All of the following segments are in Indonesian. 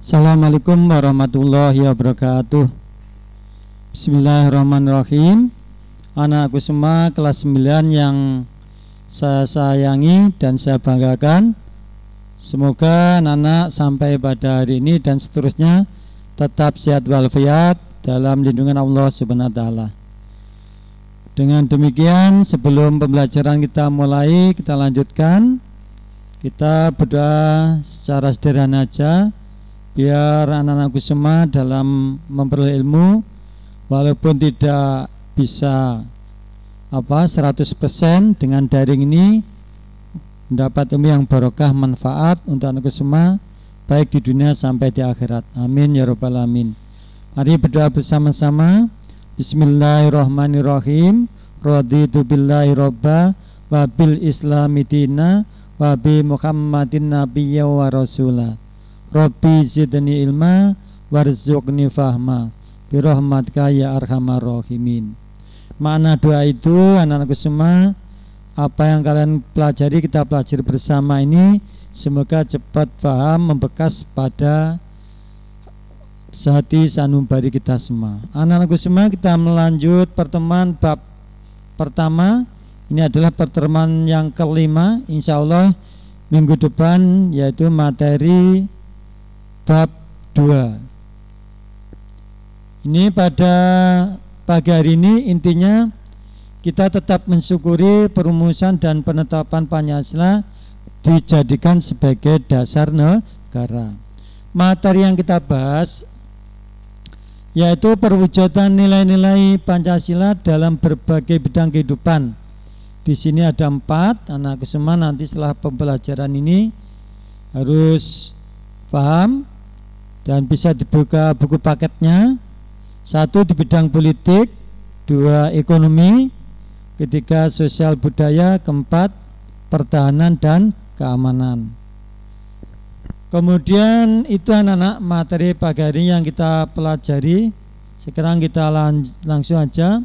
Assalamualaikum warahmatullahi wabarakatuh. Bismillahirrahmanirrahim. Anakku semua kelas 9 yang saya sayangi dan saya banggakan, semoga anak-anak sampai pada hari ini dan seterusnya tetap sehat walafiat dalam lindungan Allah Subhanahu wa taala. Dengan demikian, sebelum pembelajaran kita mulai, kita lanjutkan. Kita berdoa secara sederhana aja, biar anak-anakku semua dalam memperoleh ilmu, walaupun tidak bisa 100% dengan daring ini, mendapat ilmu yang barokah, manfaat untuk anakku semua, baik di dunia sampai di akhirat. Amin ya rabbal alamin. Mari berdoa bersama-sama. Bismillahirrahmanirrahim. Raditu billahi robba wa bil islami dina wa bi muhammadin nabiyya wa rasulah. Rabbi zidni ilma warzuqni fahma birahmatika ya arhamar rahimin. Makna doa itu anak-anakku semua, apa yang kalian pelajari kita pelajari bersama ini, semoga cepat paham, membekas pada hati sanubari kita semua. Anak-anakku semua, kita melanjut pertemuan bab pertama. Ini adalah pertemuan yang kelima, insya Allah minggu depan, yaitu materi bab 2. Ini pada pagi hari ini intinya kita tetap mensyukuri perumusan dan penetapan Pancasila dijadikan sebagai dasar negara. Materi yang kita bahas yaitu perwujudan nilai-nilai Pancasila dalam berbagai bidang kehidupan. Di sini ada 4, anak semua nanti setelah pembelajaran ini harus paham dan bisa dibuka buku paketnya. 1 di bidang politik, 2 ekonomi, 3 sosial budaya, 4 pertahanan dan keamanan. Kemudian itu anak-anak materi pagi hari yang kita pelajari. Sekarang kita langsung aja.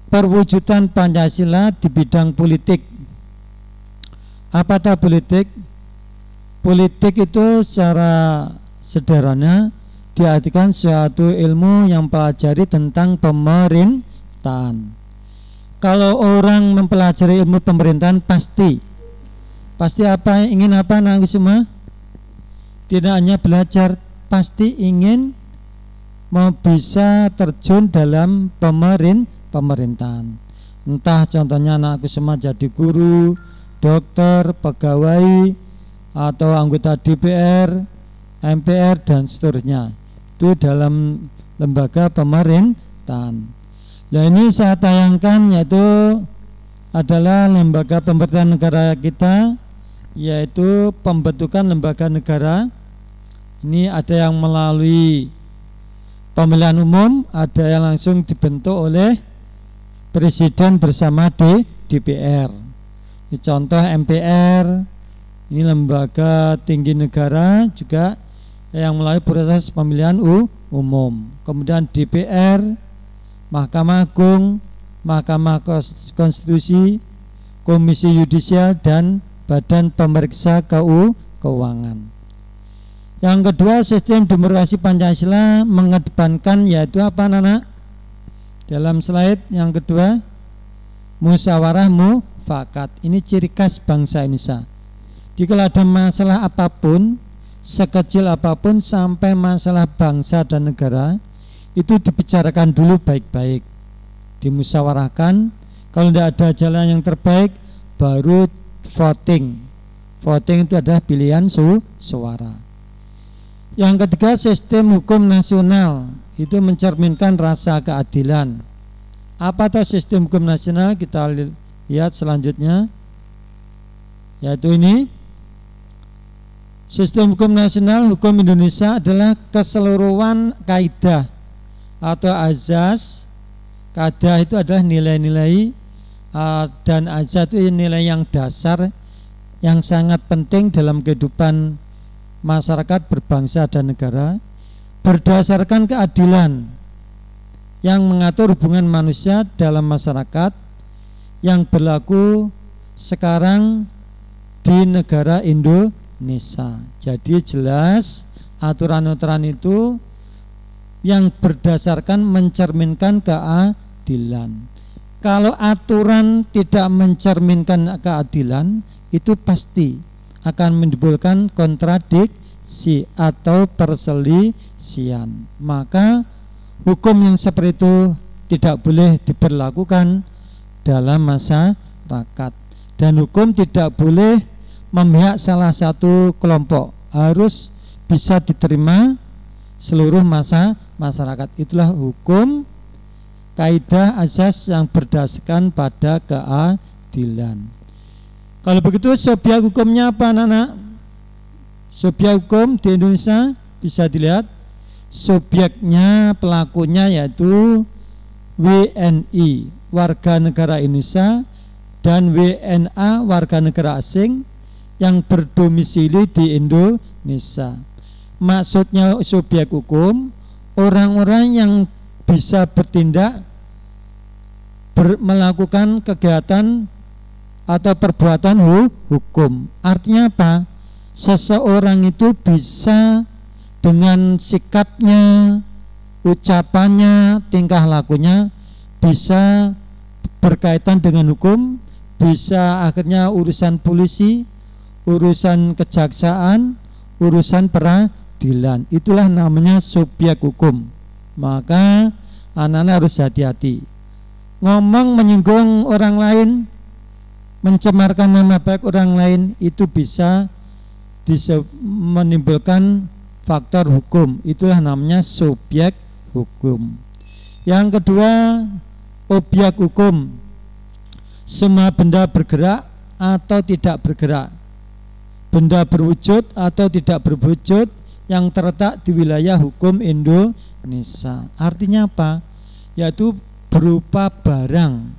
Perwujudan Pancasila di bidang politik. Apa itu politik? Politik itu secara sederhana diartikan suatu ilmu yang mempelajari tentang pemerintahan. Kalau orang mempelajari ilmu pemerintahan pasti apa, ingin apa anak semua? Tidak hanya belajar, pasti ingin mau bisa terjun dalam pemerintahan. Entah contohnya anakku semua jadi guru, dokter, pegawai, atau anggota DPR, MPR dan seterusnya. Itu dalam lembaga pemerintahan. Nah, ini saya tayangkan yaitu adalah lembaga pemerintahan negara kita, yaitu pembentukan lembaga negara. Ini ada yang melalui pemilihan umum, ada yang langsung dibentuk oleh presiden bersama DPR. Ini contoh MPR, ini lembaga tinggi negara juga yang melalui proses pemilihan umum. Kemudian DPR, Mahkamah Agung, Mahkamah Konstitusi, Komisi Yudisial dan Badan Pemeriksa Keuangan. Yang kedua, sistem demokrasi Pancasila mengedepankan yaitu apa anak-anak? Dalam slide yang kedua, musyawarah mufakat. Ini ciri khas bangsa Indonesia. Jika ada masalah apapun, sekecil apapun sampai masalah bangsa dan negara, itu dibicarakan dulu baik-baik, dimusyawarahkan. Kalau tidak ada jalan yang terbaik, baru voting. Voting itu adalah pilihan suara. Yang ketiga, sistem hukum nasional itu mencerminkan rasa keadilan. Apa itu sistem hukum nasional? Kita lihat selanjutnya, yaitu ini. Sistem hukum nasional, hukum Indonesia adalah keseluruhan kaidah atau azas. Kaidah itu adalah nilai-nilai dan azas itu nilai yang dasar yang sangat penting dalam kehidupan masyarakat berbangsa dan negara, berdasarkan keadilan yang mengatur hubungan manusia dalam masyarakat yang berlaku sekarang di negara Indonesia. Jadi jelas Aturan-aturan itu yang berdasarkan mencerminkan keadilan. Kalau aturan tidak mencerminkan keadilan, itu pasti akan menimbulkan kontradiksi atau perselisihan. Maka hukum yang seperti itu tidak boleh diberlakukan dalam masyarakat. Dan hukum tidak boleh memihak salah satu kelompok, harus bisa diterima seluruh masyarakat. Itulah hukum, kaidah asas yang berdasarkan pada keadilan. Kalau begitu subjek hukumnya apa, anak-anak? Subjek hukum di Indonesia bisa dilihat, subjeknya, pelakunya yaitu WNI, warga negara Indonesia, dan WNA, warga negara asing yang berdomisili di Indonesia. Maksudnya subjek hukum orang-orang yang bisa bertindak, melakukan kegiatan atau perbuatan hukum. Artinya apa? Seseorang itu bisa dengan sikapnya, ucapannya, tingkah lakunya bisa berkaitan dengan hukum, bisa akhirnya urusan polisi, urusan kejaksaan, urusan peradilan. Itulah namanya subjek hukum. Maka anak-anak harus hati-hati. Ngomong menyinggung orang lain, mencemarkan nama baik orang lain, itu bisa menimbulkan faktor hukum. Itulah namanya subjek hukum. Yang kedua, objek hukum. Semua benda bergerak atau tidak bergerak, benda berwujud atau tidak berwujud yang terletak di wilayah hukum Indonesia. Artinya apa? Yaitu berupa barang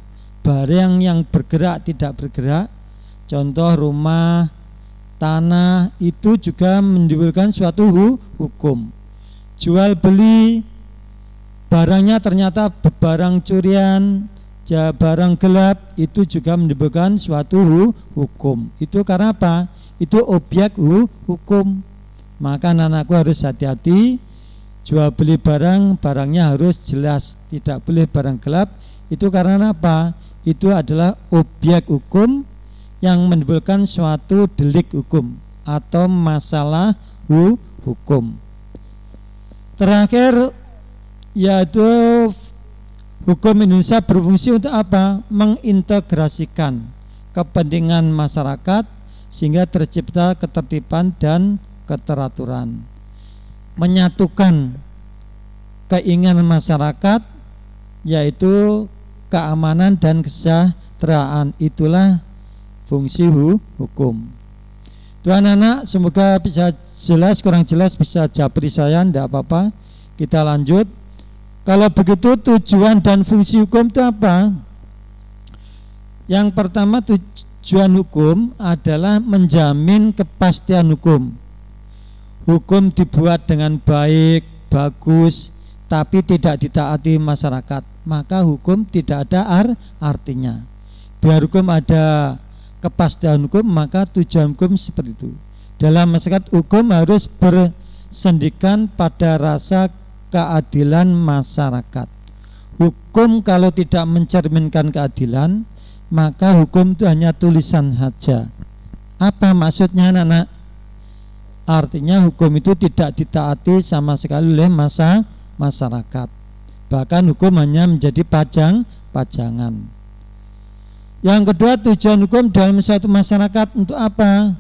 yang bergerak tidak bergerak. Contoh rumah, tanah, itu juga menimbulkan suatu hukum. Jual beli, barangnya ternyata barang curian, barang gelap, itu juga menimbulkan suatu hukum. Itu karena apa? Itu objek hukum. Maka anak-anakku harus hati-hati. Jual beli barangnya harus jelas, tidak boleh barang gelap. Itu karena apa? Itu adalah objek hukum yang menimbulkan suatu delik hukum atau masalah hukum. Terakhir, yaitu hukum Indonesia berfungsi untuk apa? Mengintegrasikan kepentingan masyarakat sehingga tercipta ketertiban dan keteraturan, menyatukan keinginan masyarakat yaitu keamanan dan kesejahteraan. Itulah fungsi hukum. Tuan anak, semoga bisa jelas, kurang jelas bisa japri saya, tidak apa-apa. Kita lanjut. Kalau begitu tujuan dan fungsi hukum itu apa? Yang pertama, tujuan hukum adalah menjamin kepastian hukum. Hukum dibuat dengan baik, bagus, tapi tidak ditaati masyarakat, maka hukum tidak ada artinya. Biar hukum ada kepastian hukum, maka tujuan hukum seperti itu. Dalam masyarakat, hukum harus bersendikan pada rasa keadilan masyarakat. Hukum kalau tidak mencerminkan keadilan, maka hukum itu hanya tulisan saja. Apa maksudnya, anak-anak? Artinya hukum itu tidak ditaati sama sekali oleh masyarakat. Bahkan hukum hanya menjadi pajangan. Yang kedua, tujuan hukum dalam suatu masyarakat untuk apa?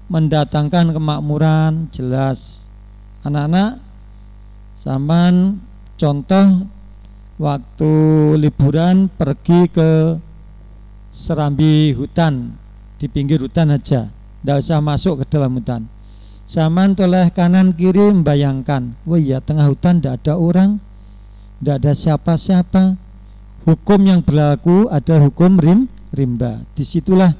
Mendatangkan kemakmuran. Jelas anak-anak, zaman contoh waktu liburan pergi ke serambi hutan, di pinggir hutan aja, tidak usah masuk ke dalam hutan. Zaman toleh kanan kiri membayangkan, wah ya, tengah hutan tidak ada orang, tidak ada siapa-siapa. Hukum yang berlaku adalah hukum rimba. Disitulah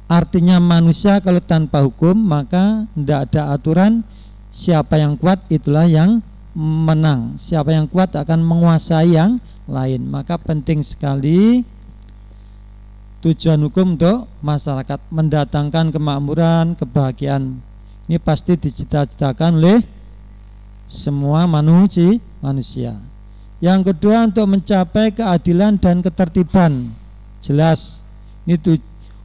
artinya manusia. Kalau tanpa hukum maka tidak ada aturan. Siapa yang kuat itulah yang menang. Siapa yang kuat akan menguasai yang lain. Maka penting sekali tujuan hukum untuk masyarakat, mendatangkan kemakmuran, kebahagiaan. Ini pasti dicita-citakan oleh semua manusia. Yang kedua, untuk mencapai keadilan dan ketertiban. Jelas, ini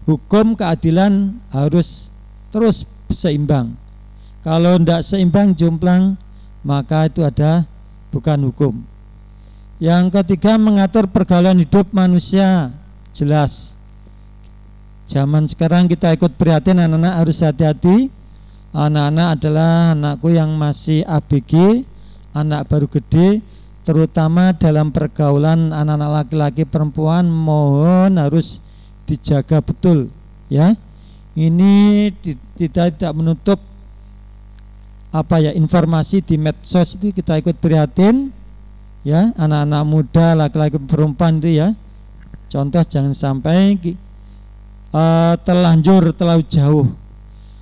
hukum keadilan harus terus seimbang. Kalau tidak seimbang, jomplang, maka itu bukan hukum. Yang ketiga, mengatur pergaulan hidup manusia. Jelas, zaman sekarang kita ikut prihatin, anak-anak harus hati-hati. Anak-anak adalah anakku yang masih ABG, anak baru gede, terutama dalam pergaulan anak-anak laki-laki perempuan, mohon harus dijaga betul ya. Ini tidak menutup informasi di medsos itu kita ikut prihatin ya, anak-anak muda laki-laki perempuan itu ya. Contoh, jangan sampai terlanjur terlalu jauh.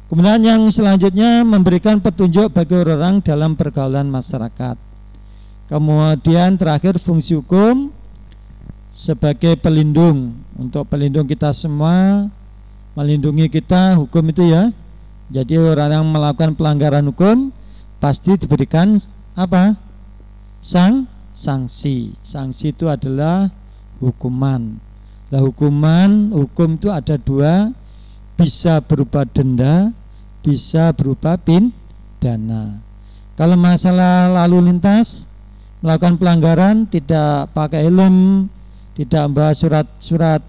Kemudian yang selanjutnya, memberikan petunjuk bagi orang dalam pergaulan masyarakat. Kemudian terakhir, fungsi hukum sebagai pelindung, untuk pelindung kita semua, melindungi kita hukum itu ya. Jadi orang yang melakukan pelanggaran hukum pasti diberikan sanksi. Sanksi itu adalah hukuman. Nah, hukum itu ada dua, bisa berupa denda, bisa berupa pidana. Kalau masalah lalu lintas, melakukan pelanggaran, tidak pakai helm, tidak membawa surat-surat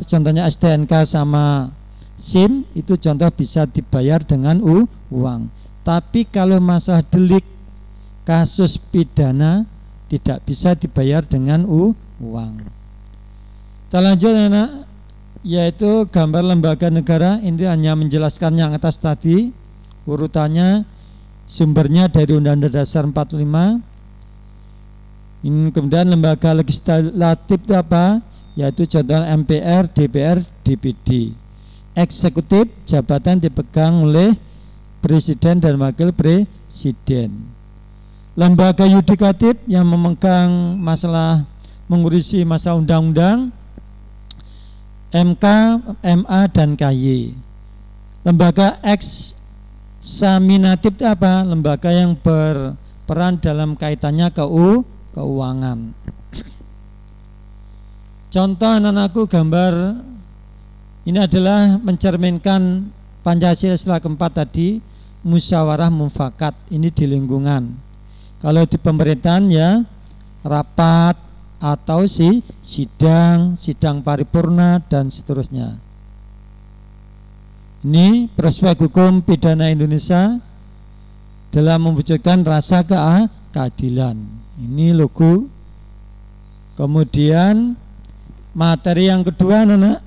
contohnya STNK sama SIM, itu contoh bisa dibayar dengan uang. Tapi kalau masalah delik, kasus pidana, tidak bisa dibayar dengan uang. Kita lanjut anak, yaitu gambar lembaga negara. Ini hanya menjelaskan yang atas tadi, urutannya sumbernya dari Undang-Undang Dasar 45. Ini kemudian lembaga legislatif itu apa? Yaitu contoh MPR, DPR, DPD. Eksekutif, jabatan dipegang oleh presiden dan wakil presiden. Lembaga yudikatif yang memegang masalah, mengurusi masalah undang-undang, MK, MA, dan KY. Lembaga eksaminatif itu apa? Lembaga yang berperan dalam kaitannya keuangan. Contoh anak-anakku, gambar ini adalah mencerminkan Pancasila setelah keempat tadi, musyawarah mufakat. Ini di lingkungan. Kalau di pemerintahan ya rapat atau sidang paripurna dan seterusnya. Ini prospek hukum pidana Indonesia dalam mewujudkan rasa keadilan. Ini logo. Kemudian materi yang kedua, anak,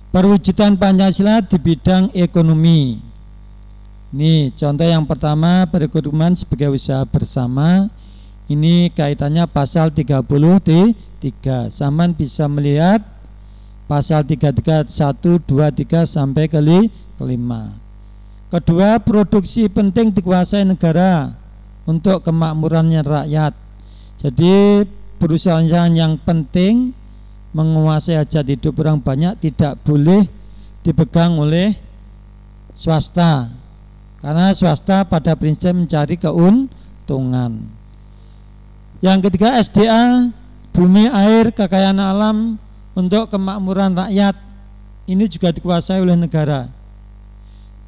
perwujudan Pancasila di bidang ekonomi. Ini contoh yang pertama, perekonomian sebagai usaha bersama. Ini kaitannya pasal 33. Saman bisa melihat pasal 33 1, 2, 3 sampai ke 5. Kedua, produksi penting dikuasai negara untuk kemakmurannya rakyat. Jadi perusahaan yang penting menguasai hajat hidup orang banyak tidak boleh dipegang oleh swasta, karena swasta pada prinsip mencari keuntungan. Yang ketiga, SDA, bumi, air, kekayaan alam untuk kemakmuran rakyat. Ini juga dikuasai oleh negara.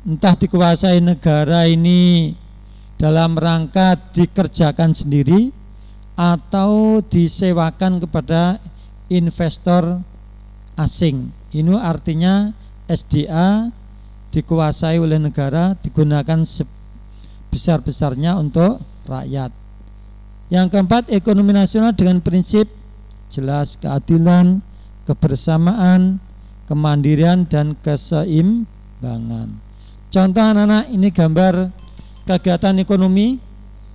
Entah dikuasai negara ini dalam rangka dikerjakan sendiri atau disewakan kepada investor asing. Ini artinya SDA dikuasai oleh negara, digunakan sebesar-besarnya untuk rakyat. Yang keempat, ekonomi nasional dengan prinsip jelas keadilan, kebersamaan, kemandirian, dan keseimbangan. Contoh anak-anak, ini gambar kegiatan ekonomi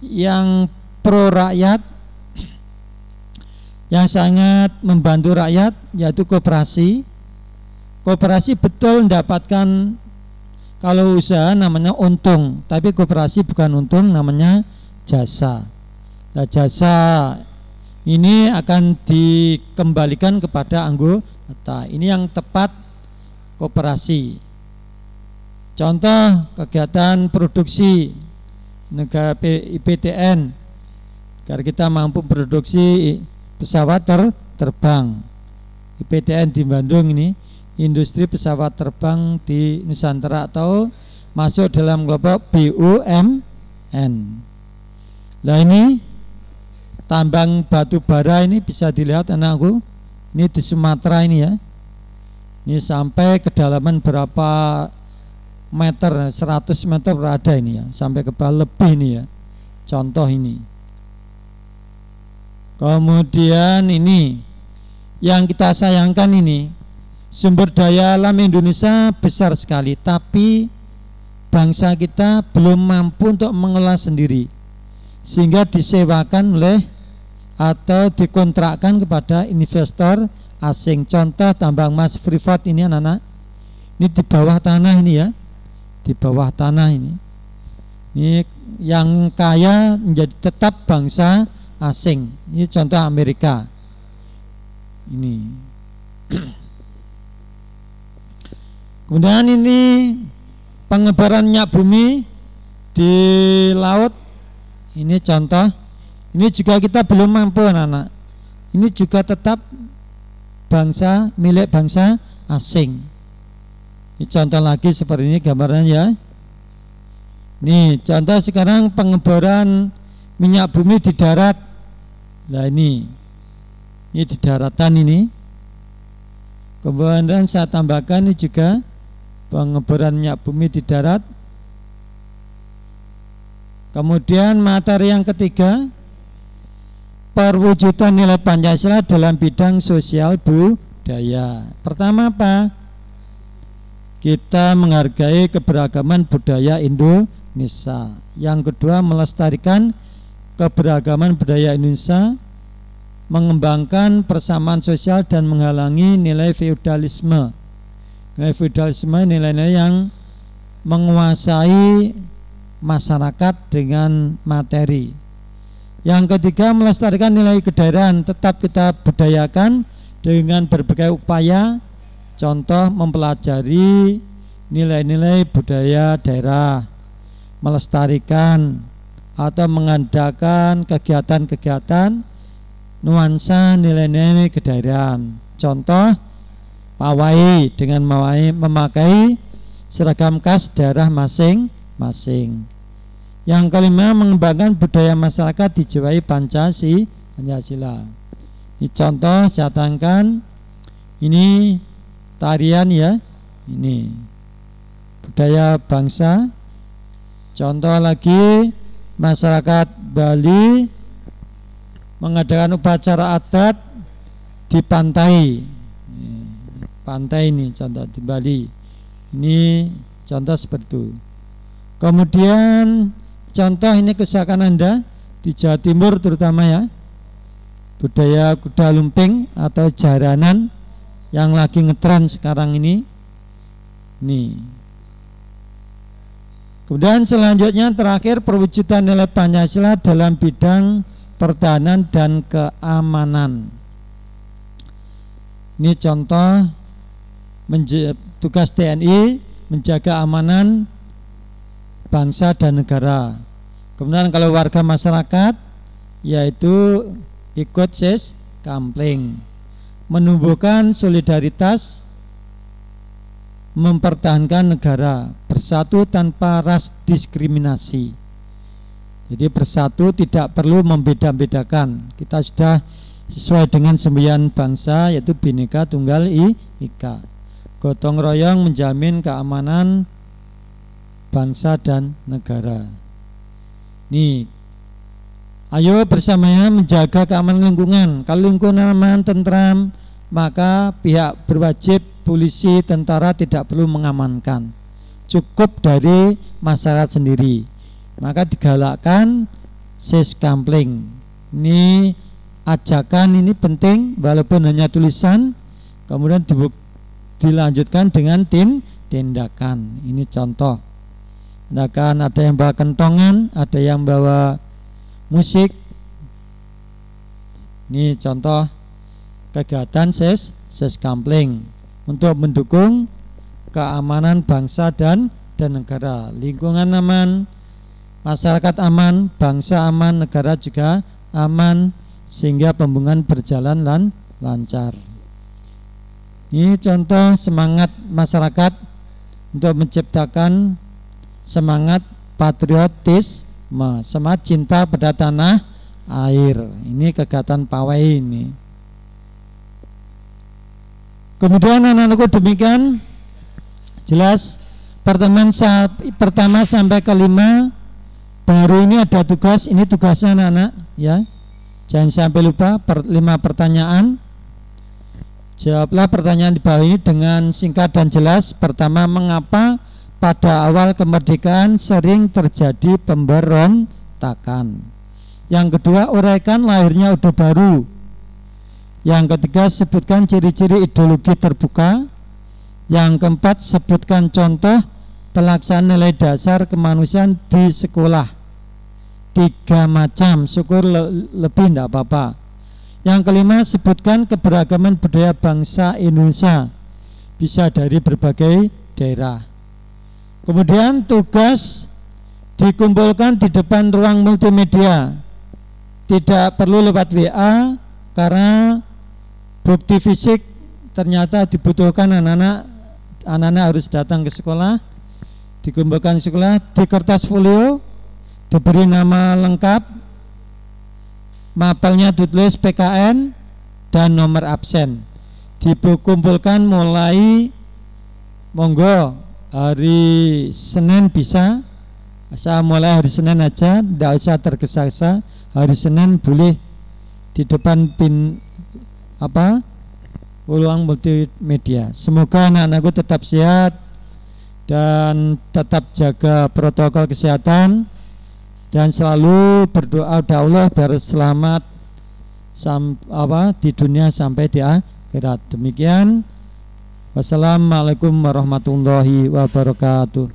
yang pro rakyat, yang sangat membantu rakyat, yaitu koperasi. Koperasi betul mendapatkan, kalau usaha namanya untung, tapi koperasi bukan untung, namanya jasa. Nah, jasa ini akan dikembalikan kepada anggota. Ini yang tepat koperasi. Contoh kegiatan produksi negara IPTN, agar kita mampu produksi pesawat terbang. IPTN di Bandung ini, industri pesawat terbang di Nusantara, atau masuk dalam kelompok BUMN. Nah, ini tambang batu bara ini bisa dilihat anakku, ini di Sumatera ini ya. Ini sampai kedalaman berapa meter, 100 meter berada ini ya, sampai ke bawah lebih ini ya. Contoh ini. Kemudian ini yang kita sayangkan ini, sumber daya alam Indonesia besar sekali, tapi bangsa kita belum mampu untuk mengelola sendiri, sehingga disewakan oleh atau dikontrakkan kepada investor asing. Contoh tambang emas Freeport ini anak-anak, ini di bawah tanah ini ya, di bawah tanah ini yang kaya menjadi tetap bangsa asing. Ini contoh Amerika ini. Kemudian ini pengeboran minyak bumi di laut, ini contoh. Ini juga kita belum mampu anak-anak. Ini juga tetap milik bangsa asing. Ini contoh lagi seperti ini gambarannya ya. Nih contoh sekarang pengeboran minyak bumi di darat. Nah ini di daratan ini. Kemudian saya tambahkan ini juga pengeboran minyak bumi di darat. Kemudian materi yang ketiga, perwujudan nilai Pancasila dalam bidang sosial budaya. Pertama apa? Kita menghargai keberagaman budaya Indonesia. Yang kedua, melestarikan keberagaman budaya Indonesia, mengembangkan persamaan sosial dan menghalangi nilai feudalisme. Nilai feudalisme nilai-nilai yang menguasai masyarakat dengan materi. Yang ketiga, melestarikan nilai kedaerahan, tetap kita budayakan dengan berbagai upaya. Contoh mempelajari nilai-nilai budaya daerah, melestarikan atau mengadakan kegiatan-kegiatan nuansa nilai-nilai kedaerahan. Contoh pawai dengan memakai seragam khas daerah masing-masing. Yang kelima, mengembangkan budaya masyarakat dijiwai Pancasila. Ini contoh saya tangkan, ini tarian ya, ini budaya bangsa. Contoh lagi, masyarakat Bali mengadakan upacara adat di pantai. Pantai ini contoh di Bali. Ini contoh seperti itu. Kemudian contoh ini kesakan Anda di Jawa Timur terutama ya, budaya kuda lumping atau jaranan yang lagi ngetren sekarang ini. Nih. Kemudian selanjutnya terakhir, perwujudan nilai Pancasila dalam bidang pertahanan dan keamanan. Ini contoh tugas TNI menjaga amanan bangsa dan negara. Kemudian kalau warga masyarakat, yaitu ikut kampling, menumbuhkan solidaritas, mempertahankan negara, bersatu tanpa ras diskriminasi. Jadi bersatu tidak perlu membeda-bedakan. Kita sudah sesuai dengan semboyan bangsa, yaitu Bhinneka Tunggal Ika. Gotong royong menjamin keamanan bangsa dan negara. Nih, ayo bersamanya menjaga keamanan lingkungan. Kalau lingkungan aman, tentram, maka pihak berwajib, polisi, tentara tidak perlu mengamankan. Cukup dari masyarakat sendiri. Maka digalakkan kampling. Ini ajakan ini penting, walaupun hanya tulisan, kemudian dilanjutkan dengan tindakan. Ini contoh. Tindakan, ada yang bawa kentongan, ada yang bawa musik, Ini contoh kegiatan Seskampling untuk mendukung keamanan bangsa dan negara. Lingkungan aman, masyarakat aman, bangsa aman, negara juga aman, sehingga pembangunan berjalan lancar. Ini contoh semangat masyarakat untuk menciptakan semangat patriotisme, semangat cinta pada tanah air. Ini kegiatan pawai ini. Kemudian anak-anakku demikian jelas pertama sampai kelima. Baru ini ada tugas, ini tugasnya anak-anak ya. Jangan sampai lupa 5 pertanyaan. Jawablah pertanyaan di bawah ini dengan singkat dan jelas. Pertama, mengapa pada awal kemerdekaan sering terjadi pemberontakan? Yang kedua, uraikan lahirnya Orde Baru. Yang ketiga, sebutkan ciri-ciri ideologi terbuka. Yang keempat, sebutkan contoh pelaksanaan nilai dasar kemanusiaan di sekolah. 3 macam, syukur lebih tidak apa-apa. Yang kelima, sebutkan keberagaman budaya bangsa Indonesia, bisa dari berbagai daerah. Kemudian tugas dikumpulkan di depan ruang multimedia. Tidak perlu lewat WA, karena bukti fisik ternyata dibutuhkan. Anak-anak harus datang ke sekolah, dikumpulkan di sekolah, di kertas folio diberi nama lengkap, mapelnya ditulis PKN dan nomor absen. Dikumpulkan mulai monggo hari Senin bisa. Saya mulai hari Senin aja, tidak usah tergesa-gesa. Hari Senin boleh di depan ruang multimedia. Semoga anak-anakku tetap sehat dan tetap jaga protokol kesehatan dan selalu berdoa kepada Allah biar selamat di dunia sampai di akhirat. Demikian. Wassalamualaikum warahmatullahi wabarakatuh.